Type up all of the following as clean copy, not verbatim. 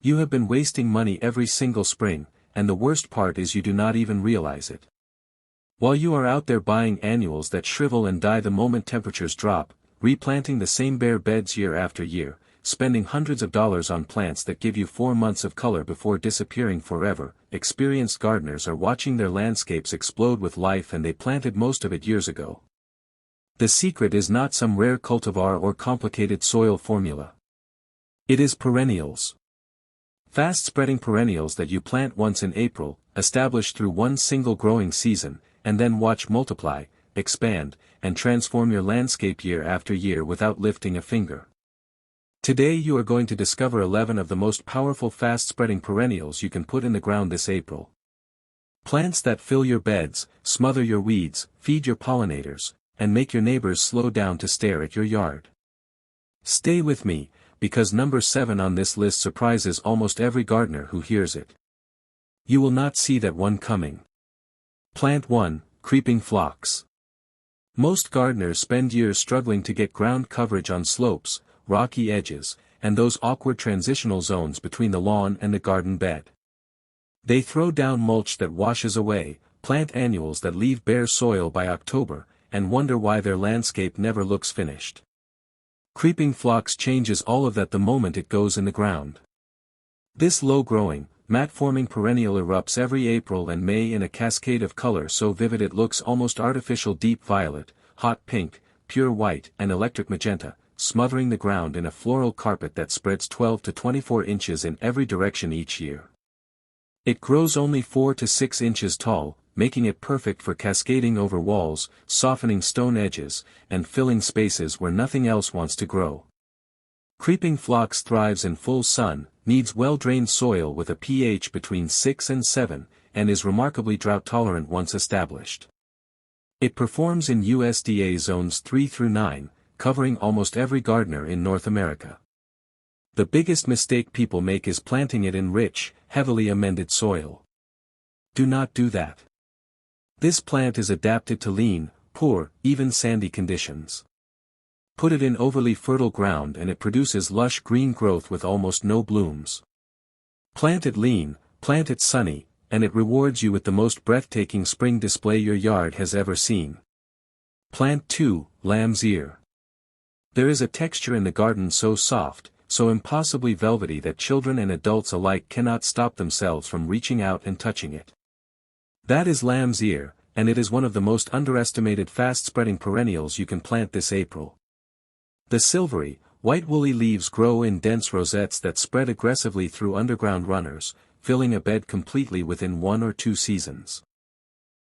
You have been wasting money every single spring, and the worst part is you do not even realize it. While you are out there buying annuals that shrivel and die the moment temperatures drop, replanting the same bare beds year after year, spending hundreds of dollars on plants that give you 4 months of color before disappearing forever, experienced gardeners are watching their landscapes explode with life, and they planted most of it years ago. The secret is not some rare cultivar or complicated soil formula. It is perennials. Fast-spreading perennials that you plant once in April, establish through one single growing season, and then watch multiply, expand, and transform your landscape year after year without lifting a finger. Today you are going to discover 11 of the most powerful fast-spreading perennials you can put in the ground this April. Plants that fill your beds, smother your weeds, feed your pollinators, and make your neighbors slow down to stare at your yard. Stay with me, because number 7 on this list surprises almost every gardener who hears it. You will not see that one coming. Plant 1, Creeping Phlox. Most gardeners spend years struggling to get ground coverage on slopes, rocky edges, and those awkward transitional zones between the lawn and the garden bed. They throw down mulch that washes away, plant annuals that leave bare soil by October, and wonder why their landscape never looks finished. Creeping phlox changes all of that the moment it goes in the ground. This low-growing, mat-forming perennial erupts every April and May in a cascade of color so vivid it looks almost artificial: deep violet, hot pink, pure white, and electric magenta, smothering the ground in a floral carpet that spreads 12 to 24 inches in every direction each year. It grows only 4 to 6 inches tall, making it perfect for cascading over walls, softening stone edges, and filling spaces where nothing else wants to grow. Creeping phlox thrives in full sun, needs well-drained soil with a pH between 6 and 7, and is remarkably drought-tolerant once established. It performs in USDA zones 3 through 9, covering almost every gardener in North America. The biggest mistake people make is planting it in rich, heavily amended soil. Do not do that. This plant is adapted to lean, poor, even sandy conditions. Put it in overly fertile ground and it produces lush green growth with almost no blooms. Plant it lean, plant it sunny, and it rewards you with the most breathtaking spring display your yard has ever seen. Plant 2, Lamb's Ear. There is a texture in the garden so soft, so impossibly velvety that children and adults alike cannot stop themselves from reaching out and touching it. That is lamb's ear, and it is one of the most underestimated fast-spreading perennials you can plant this April. The silvery, white woolly leaves grow in dense rosettes that spread aggressively through underground runners, filling a bed completely within 1 or 2 seasons.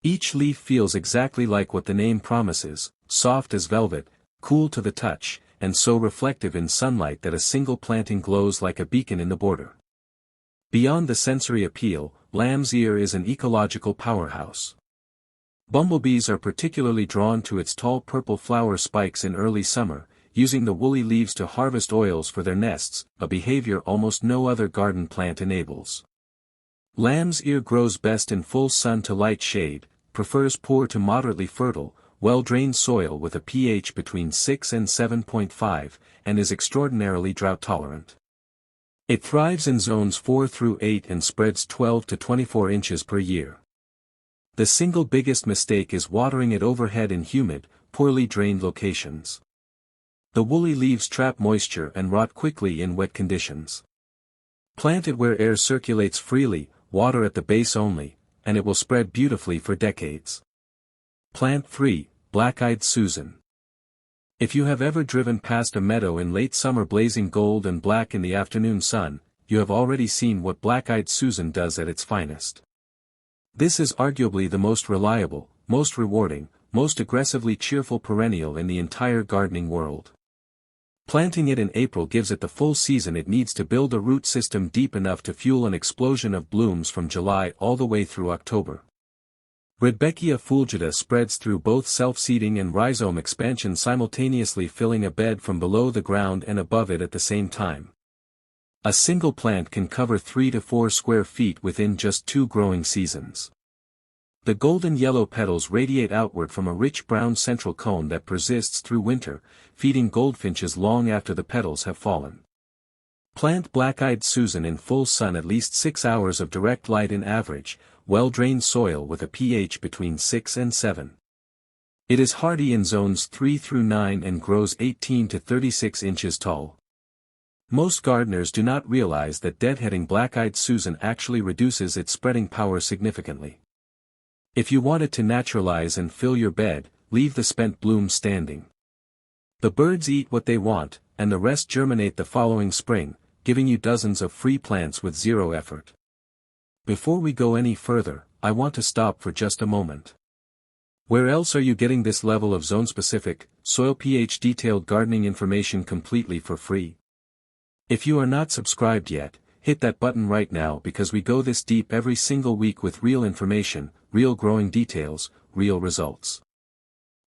Each leaf feels exactly like what the name promises, soft as velvet, cool to the touch, and so reflective in sunlight that a single planting glows like a beacon in the border. Beyond the sensory appeal, lamb's ear is an ecological powerhouse. Bumblebees are particularly drawn to its tall purple flower spikes in early summer, using the woolly leaves to harvest oils for their nests, a behavior almost no other garden plant enables. Lamb's ear grows best in full sun to light shade, prefers poor to moderately fertile, well-drained soil with a pH between 6 and 7.5, and is extraordinarily drought-tolerant. It thrives in zones 4 through 8 and spreads 12 to 24 inches per year. The single biggest mistake is watering it overhead in humid, poorly drained locations. The woolly leaves trap moisture and rot quickly in wet conditions. Plant it where air circulates freely, water at the base only, and it will spread beautifully for decades. Plant 3, Black-Eyed Susan. If you have ever driven past a meadow in late summer blazing gold and black in the afternoon sun, you have already seen what Black-Eyed Susan does at its finest. This is arguably the most reliable, most rewarding, most aggressively cheerful perennial in the entire gardening world. Planting it in April gives it the full season it needs to build a root system deep enough to fuel an explosion of blooms from July all the way through October. Rudbeckia fulgida spreads through both self-seeding and rhizome expansion, simultaneously filling a bed from below the ground and above it at the same time. A single plant can cover 3 to 4 square feet within just 2 growing seasons. The golden yellow petals radiate outward from a rich brown central cone that persists through winter, feeding goldfinches long after the petals have fallen. Plant black-eyed Susan in full sun at least 6 hours of direct light in average, well-drained soil with a pH between 6 and 7. It is hardy in zones 3 through 9 and grows 18 to 36 inches tall. Most gardeners do not realize that deadheading black-eyed Susan actually reduces its spreading power significantly. If you want it to naturalize and fill your bed, leave the spent bloom standing. The birds eat what they want, and the rest germinate the following spring, giving you dozens of free plants with zero effort. Before we go any further, I want to stop for just a moment. Where else are you getting this level of zone-specific, soil pH detailed gardening information completely for free? If you are not subscribed yet, hit that button right now because we go this deep every single week with real information, real growing details, real results.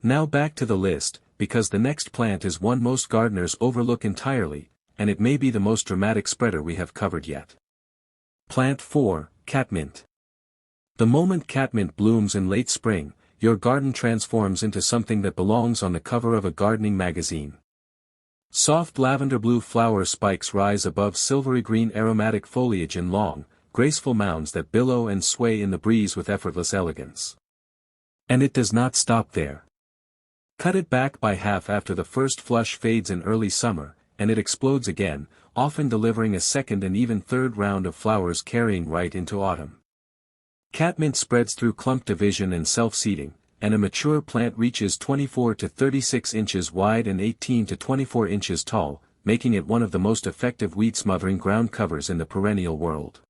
Now back to the list, because the next plant is one most gardeners overlook entirely, and it may be the most dramatic spreader we have covered yet. Plant 4, Catmint. The moment Catmint blooms in late spring, your garden transforms into something that belongs on the cover of a gardening magazine. Soft lavender blue flower spikes rise above silvery green aromatic foliage in long, graceful mounds that billow and sway in the breeze with effortless elegance. And it does not stop there. Cut it back by half after the first flush fades in early summer, and it explodes again, often delivering a second and even third round of flowers carrying right into autumn. Catmint spreads through clump division and self-seeding, and a mature plant reaches 24 to 36 inches wide and 18 to 24 inches tall, making it one of the most effective weed-smothering ground covers in the perennial world.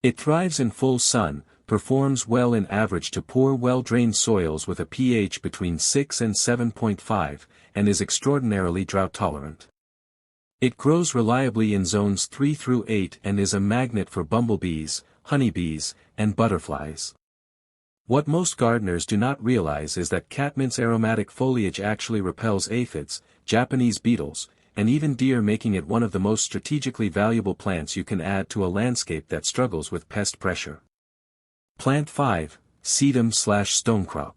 It thrives in full sun, performs well in average to poor well-drained soils with a pH between 6 and 7.5, and is extraordinarily drought-tolerant. It grows reliably in zones 3 through 8 and is a magnet for bumblebees, honeybees, and butterflies. What most gardeners do not realize is that Catmint's aromatic foliage actually repels aphids, Japanese beetles, and even deer, making it one of the most strategically valuable plants you can add to a landscape that struggles with pest pressure. Plant 5, Sedum/Stonecrop.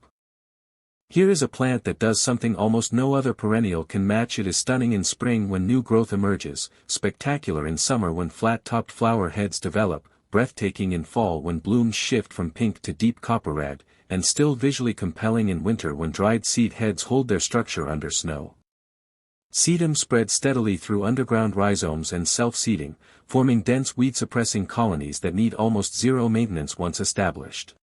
Here is a plant that does something almost no other perennial can match. It is stunning in spring when new growth emerges, spectacular in summer when flat-topped flower heads develop, breathtaking in fall when blooms shift from pink to deep copper red, and still visually compelling in winter when dried seed heads hold their structure under snow. Sedum spreads steadily through underground rhizomes and self-seeding, forming dense weed-suppressing colonies that need almost zero maintenance once established.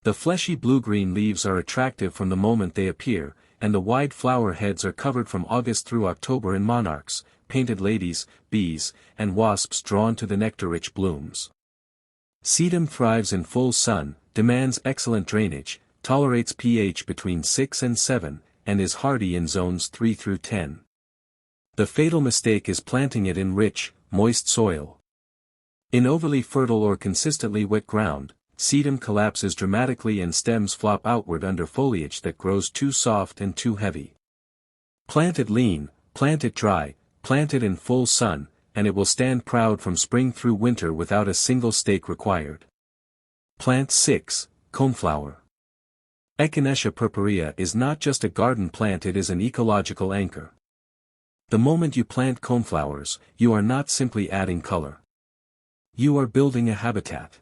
The fleshy blue-green leaves are attractive from the moment they appear, and the wide flower heads are covered from August through October in monarchs, painted ladies, bees, and wasps drawn to the nectar-rich blooms. Sedum thrives in full sun, demands excellent drainage, tolerates pH between 6 and 7, and is hardy in zones 3 through 10. The fatal mistake is planting it in rich, moist soil. In overly fertile or consistently wet ground, Sedum collapses dramatically and stems flop outward under foliage that grows too soft and too heavy. Plant it lean, plant it dry, plant it in full sun, and it will stand proud from spring through winter without a single stake required. Plant 6, Coneflower. Echinacea purpurea is not just a garden plant, it is an ecological anchor. The moment you plant coneflowers, you are not simply adding color. You are building a habitat.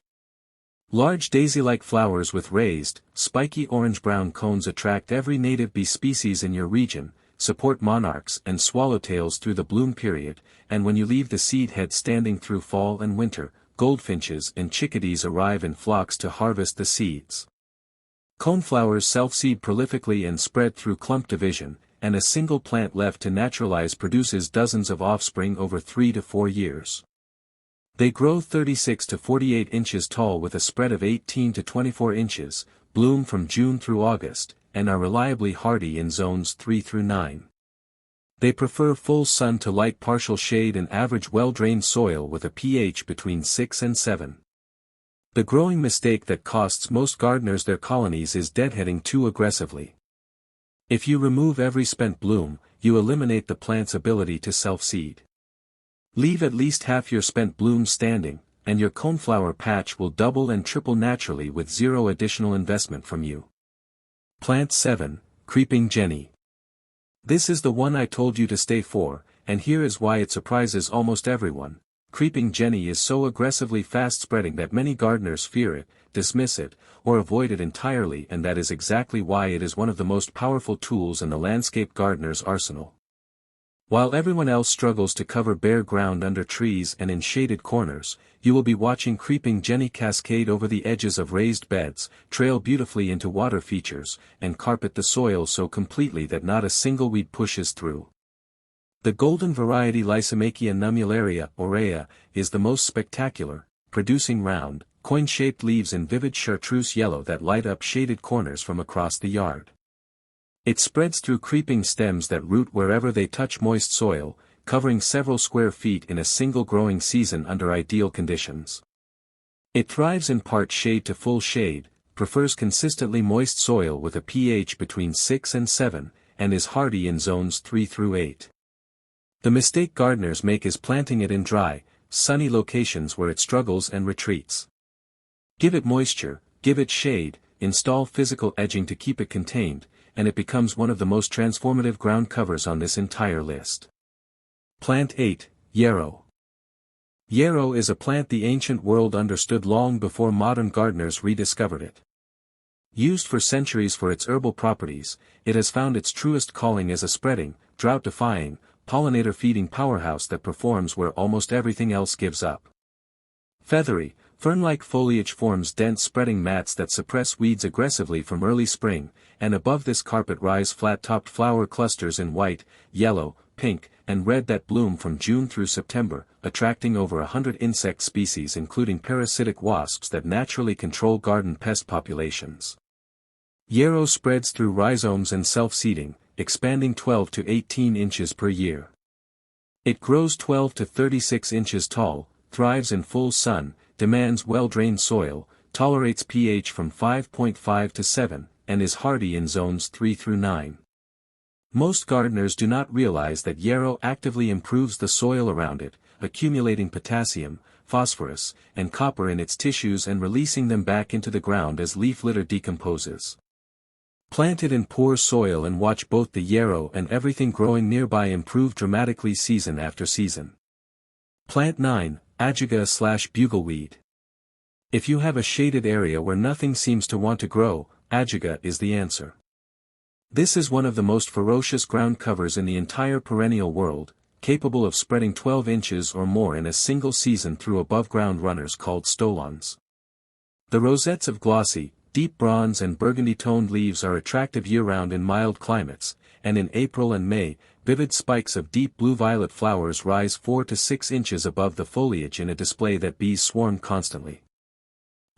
Large daisy-like flowers with raised, spiky orange-brown cones attract every native bee species in your region, support monarchs and swallowtails through the bloom period, and when you leave the seed head standing through fall and winter, goldfinches and chickadees arrive in flocks to harvest the seeds. Coneflowers self-seed prolifically and spread through clump division, and a single plant left to naturalize produces dozens of offspring over 3 to 4 years. They grow 36 to 48 inches tall with a spread of 18 to 24 inches, bloom from June through August, and are reliably hardy in zones 3 through 9. They prefer full sun to light partial shade and average well-drained soil with a pH between 6 and 7. The growing mistake that costs most gardeners their colonies is deadheading too aggressively. If you remove every spent bloom, you eliminate the plant's ability to self-seed. Leave at least half your spent blooms standing, and your coneflower patch will double and triple naturally with zero additional investment from you. Plant 7, Creeping Jenny. This is the one I told you to stay for, and here is why it surprises almost everyone. Creeping Jenny is so aggressively fast-spreading that many gardeners fear it, dismiss it, or avoid it entirely, and that is exactly why it is one of the most powerful tools in the landscape gardener's arsenal. While everyone else struggles to cover bare ground under trees and in shaded corners, you will be watching Creeping Jenny cascade over the edges of raised beds, trail beautifully into water features, and carpet the soil so completely that not a single weed pushes through. The golden variety Lysimachia nummularia aurea is the most spectacular, producing round, coin-shaped leaves in vivid chartreuse yellow that light up shaded corners from across the yard. It spreads through creeping stems that root wherever they touch moist soil, covering several square feet in a single growing season under ideal conditions. It thrives in part shade to full shade, prefers consistently moist soil with a pH between 6 and 7, and is hardy in zones 3 through 8. The mistake gardeners make is planting it in dry, sunny locations where it struggles and retreats. Give it moisture, give it shade, install physical edging to keep it contained, and it becomes one of the most transformative ground covers on this entire list. Plant 8, Yarrow. Yarrow is a plant the ancient world understood long before modern gardeners rediscovered it. Used for centuries for its herbal properties, it has found its truest calling as a spreading, drought-defying, pollinator-feeding powerhouse that performs where almost everything else gives up. Feathery, fern-like foliage forms dense spreading mats that suppress weeds aggressively from early spring, and above this carpet rise flat-topped flower clusters in white, yellow, pink, and red that bloom from June through September, attracting over 100 insect species including parasitic wasps that naturally control garden pest populations. Yarrow spreads through rhizomes and self-seeding, expanding 12 to 18 inches per year. It grows 12 to 36 inches tall, thrives in full sun, demands well-drained soil, tolerates pH from 5.5 to 7, and is hardy in zones 3 through 9. Most gardeners do not realize that yarrow actively improves the soil around it, accumulating potassium, phosphorus, and copper in its tissues and releasing them back into the ground as leaf litter decomposes. Plant it in poor soil and watch both the yarrow and everything growing nearby improve dramatically season after season. Plant 9, Ajuga/bugleweed. If you have a shaded area where nothing seems to want to grow, Ajuga is the answer. This is one of the most ferocious ground covers in the entire perennial world, capable of spreading 12 inches or more in a single season through above-ground runners called stolons. The rosettes of glossy, deep bronze and burgundy-toned leaves are attractive year-round in mild climates, and in April and May, vivid spikes of deep blue-violet flowers rise 4 to 6 inches above the foliage in a display that bees swarm constantly.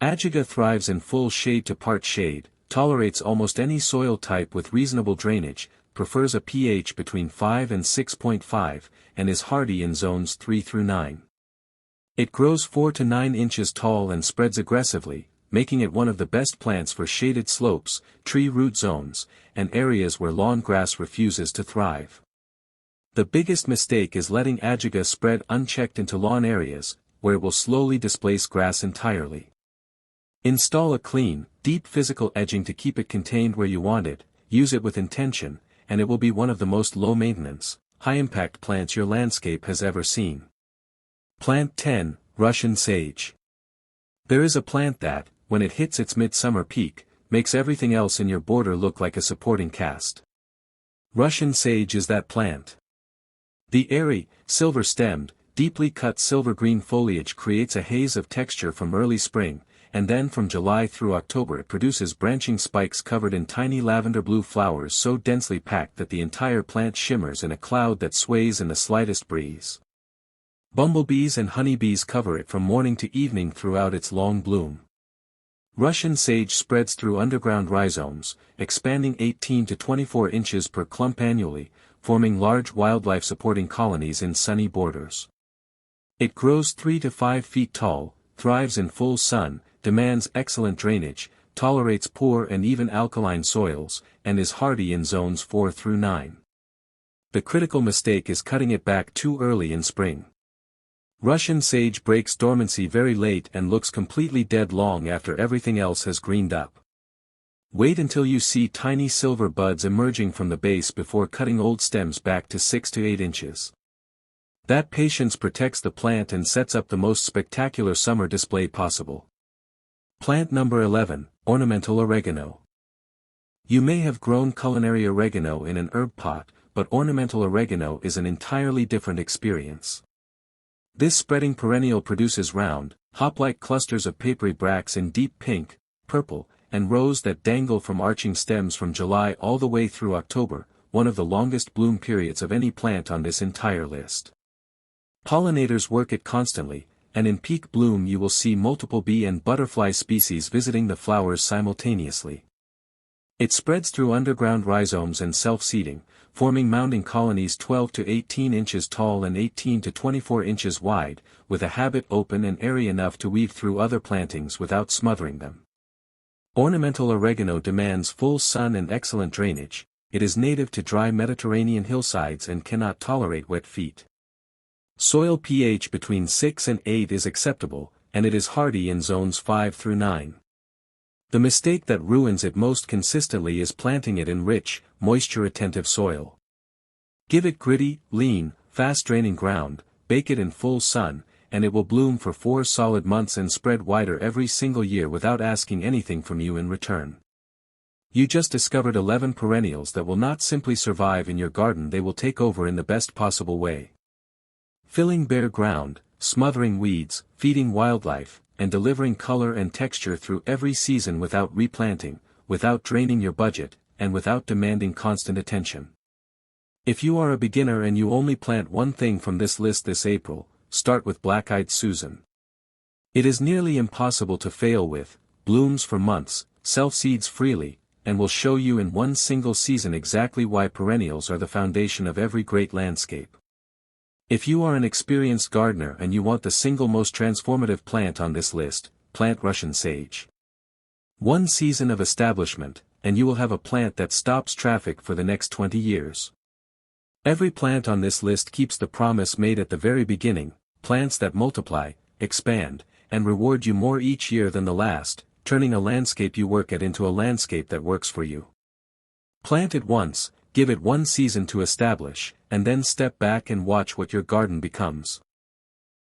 Ajuga thrives in full shade to part shade, tolerates almost any soil type with reasonable drainage, prefers a pH between 5 and 6.5, and is hardy in zones 3 through 9. It grows 4 to 9 inches tall and spreads aggressively, making it one of the best plants for shaded slopes, tree root zones, and areas where lawn grass refuses to thrive. The biggest mistake is letting Ajuga spread unchecked into lawn areas, where it will slowly displace grass entirely. Install a clean, deep physical edging to keep it contained where you want it, use it with intention, and it will be one of the most low-maintenance, high-impact plants your landscape has ever seen. Plant 10, Russian Sage. There is a plant that, when it hits its midsummer peak, makes everything else in your border look like a supporting cast. Russian sage is that plant. The airy, silver-stemmed, deeply cut silver-green foliage creates a haze of texture from early spring, and then from July through October it produces branching spikes covered in tiny lavender-blue flowers so densely packed that the entire plant shimmers in a cloud that sways in the slightest breeze. Bumblebees and honeybees cover it from morning to evening throughout its long bloom. Russian sage spreads through underground rhizomes, expanding 18 to 24 inches per clump annually, forming large wildlife-supporting colonies in sunny borders. It grows 3 to 5 feet tall, thrives in full sun, demands excellent drainage, tolerates poor and even alkaline soils, and is hardy in zones 4 through 9. The critical mistake is cutting it back too early in spring. Russian sage breaks dormancy very late and looks completely dead long after everything else has greened up. Wait until you see tiny silver buds emerging from the base before cutting old stems back to 6 to 8 inches. That patience protects the plant and sets up the most spectacular summer display possible. Plant number 11, ornamental oregano. You may have grown culinary oregano in an herb pot, but ornamental oregano is an entirely different experience. This spreading perennial produces round, hop-like clusters of papery bracts in deep pink, purple, and rose that dangle from arching stems from July all the way through October, one of the longest bloom periods of any plant on this entire list. Pollinators work it constantly, and in peak bloom you will see multiple bee and butterfly species visiting the flowers simultaneously. It spreads through underground rhizomes and self-seeding, forming mounding colonies 12 to 18 inches tall and 18 to 24 inches wide, with a habit open and airy enough to weave through other plantings without smothering them. Ornamental oregano demands full sun and excellent drainage. It is native to dry Mediterranean hillsides and cannot tolerate wet feet. Soil pH between 6 and 8 is acceptable, and it is hardy in zones 5 through 9. The mistake that ruins it most consistently is planting it in rich, moisture-retentive soil. Give it gritty, lean, fast-draining ground, bake it in full sun, and it will bloom for 4 solid months and spread wider every single year without asking anything from you in return. You just discovered 11 perennials that will not simply survive in your garden, they will take over in the best possible way. Filling bare ground, smothering weeds, feeding wildlife, and delivering color and texture through every season without replanting, without draining your budget, and without demanding constant attention. If you are a beginner and you only plant one thing from this list this April, start with Black-Eyed Susan. It is nearly impossible to fail with, blooms for months, self-seeds freely, and will show you in one single season exactly why perennials are the foundation of every great landscape. If you are an experienced gardener and you want the single most transformative plant on this list, plant Russian sage. One season of establishment, and you will have a plant that stops traffic for the next 20 years. Every plant on this list keeps the promise made at the very beginning, plants that multiply, expand, and reward you more each year than the last, turning a landscape you work at into a landscape that works for you. Plant it once, give it one season to establish, and then step back and watch what your garden becomes.